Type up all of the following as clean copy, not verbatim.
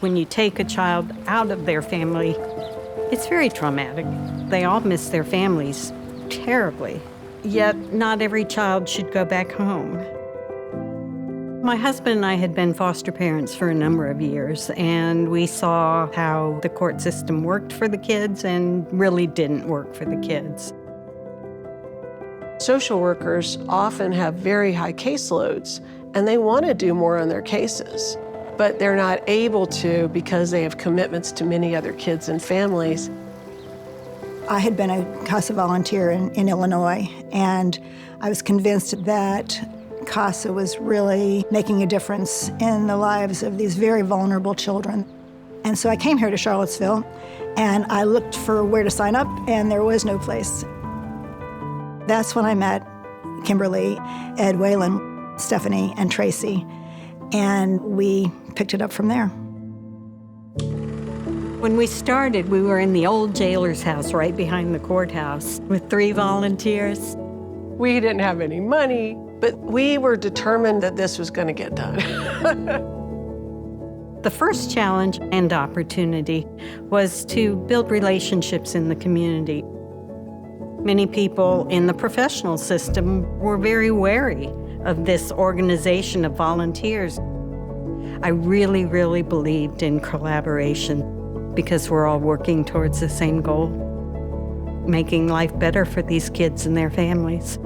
When you take a child out of their family, it's very traumatic. They all miss their families terribly. Yet not every child should go back home. My husband and I had been foster parents for a number of years, and we saw how the court system worked for the kids and really didn't work for the kids. Social workers often have very high caseloads, and they want to do more on their cases, but they're not able to because they have commitments to many other kids and families. I had been a CASA volunteer in Illinois, and I was convinced that CASA was really making a difference in the lives of these very vulnerable children. And so I came here to Charlottesville, and I looked for where to sign up, and there was no place. That's when I met Kimberly, Ed Whalen, Stephanie, and Tracy, and we picked it up from there. When we started, we were in the old jailer's house right behind the courthouse with 3 volunteers. We didn't have any money, but we were determined that this was going to get done. The first challenge and opportunity was to build relationships in the community. Many people in the professional system were very wary of this organization of volunteers. I really, really believed in collaboration because we're all working towards the same goal, making life better for these kids and their families.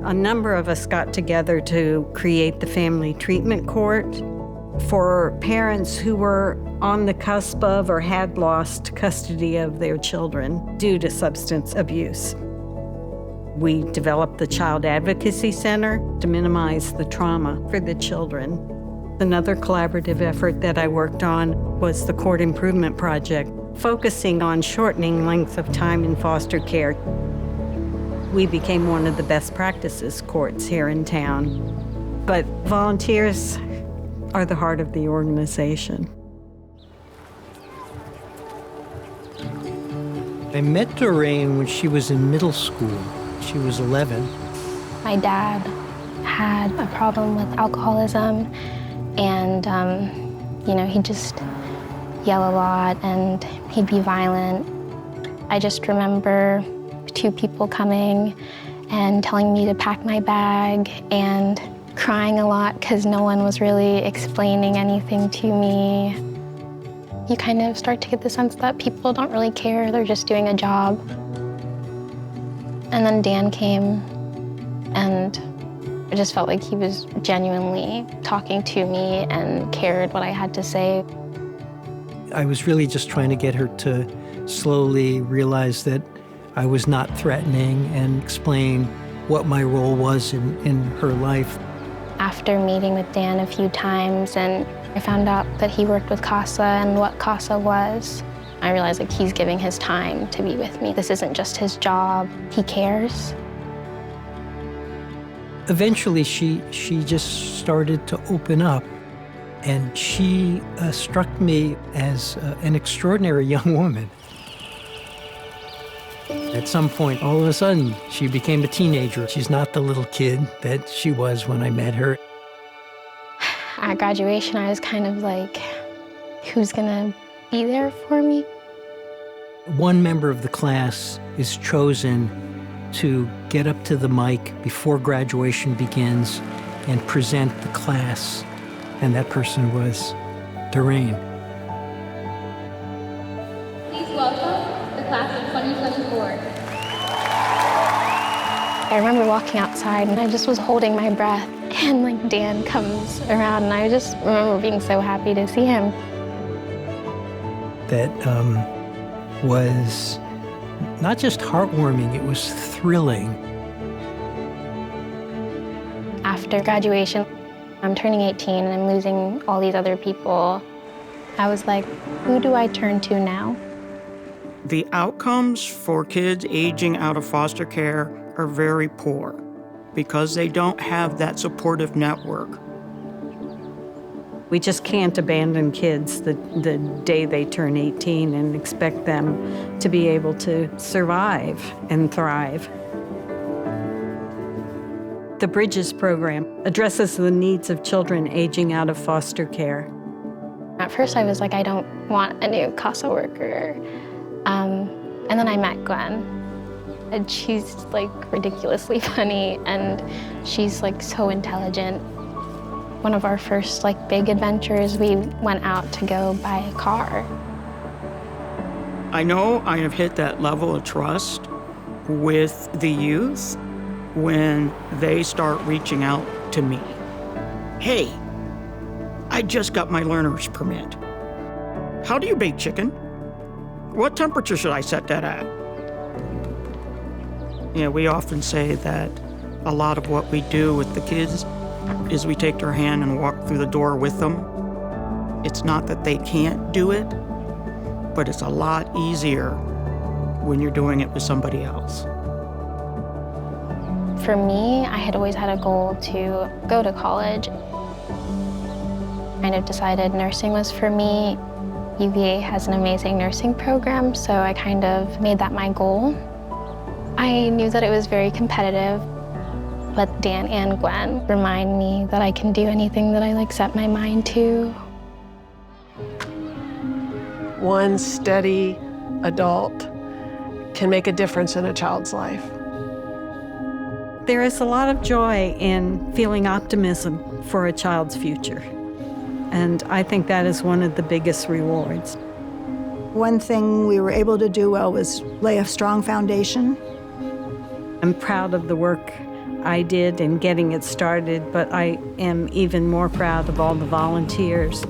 A number of us got together to create the Family Treatment Court for parents who were on the cusp of or had lost custody of their children due to substance abuse. We developed the Child Advocacy Center to minimize the trauma for the children. Another collaborative effort that I worked on was the Court Improvement Project, focusing on shortening length of time in foster care. We became one of the best practices courts here in town. But volunteers are the heart of the organization. I met Doreen when she was in middle school. She was 11. My dad had a problem with alcoholism, and he'd just yell a lot and he'd be violent. I just remember 2 people coming and telling me to pack my bag and crying a lot because no one was really explaining anything to me. You kind of start to get the sense that people don't really care, they're just doing a job. And then Dan came, and I just felt like he was genuinely talking to me and cared what I had to say. I was really just trying to get her to slowly realize that I was not threatening and explain what my role was in her life. After meeting with Dan a few times, and I found out that he worked with CASA and what CASA was, I realized like he's giving his time to be with me. This isn't just his job, he cares. Eventually, she just started to open up, and she struck me as an extraordinary young woman. At some point, all of a sudden, she became a teenager. She's not the little kid that she was when I met her. At graduation, I was kind of like, who's gonna be there for me? One member of the class is chosen to get up to the mic before graduation begins and present the class, and that person was Doreen. Please welcome the class of 2024. I remember walking outside and I just was holding my breath, and like Dan comes around and I just remember being so happy to see him. That was not just heartwarming, it was thrilling. After graduation, I'm turning 18 and I'm losing all these other people. I was like, who do I turn to now? The outcomes for kids aging out of foster care are very poor because they don't have that supportive network. We just can't abandon kids the day they turn 18 and expect them to be able to survive and thrive. The Bridges program addresses the needs of children aging out of foster care. At first I was like, I don't want a new CASA worker. And then I met Gwen. And she's like ridiculously funny, and she's like so intelligent. One of our first like big adventures, we went out to go buy a car. I know I have hit that level of trust with the youth when they start reaching out to me. Hey, I just got my learner's permit. How do you bake chicken? What temperature should I set that at? You know, we often say that a lot of what we do with the kids is we take their hand and walk through the door with them. It's not that they can't do it, but it's a lot easier when you're doing it with somebody else. For me, I had always had a goal to go to college. Kind of decided nursing was for me. UVA has an amazing nursing program, so I kind of made that my goal. I knew that it was very competitive, but Dan and Gwen remind me that I can do anything that I like set my mind to. One steady adult can make a difference in a child's life. There is a lot of joy in feeling optimism for a child's future. And I think that is one of the biggest rewards. One thing we were able to do well was lay a strong foundation. I'm proud of the work I did in getting it started, but I am even more proud of all the volunteers.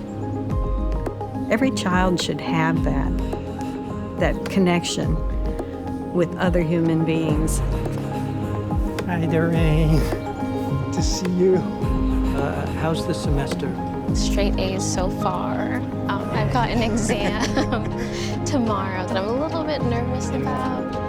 Every child should have that connection with other human beings. Hi, Doreen. Good to see you. How's the semester? Straight A's so far. I've got an exam tomorrow that I'm a little bit nervous about.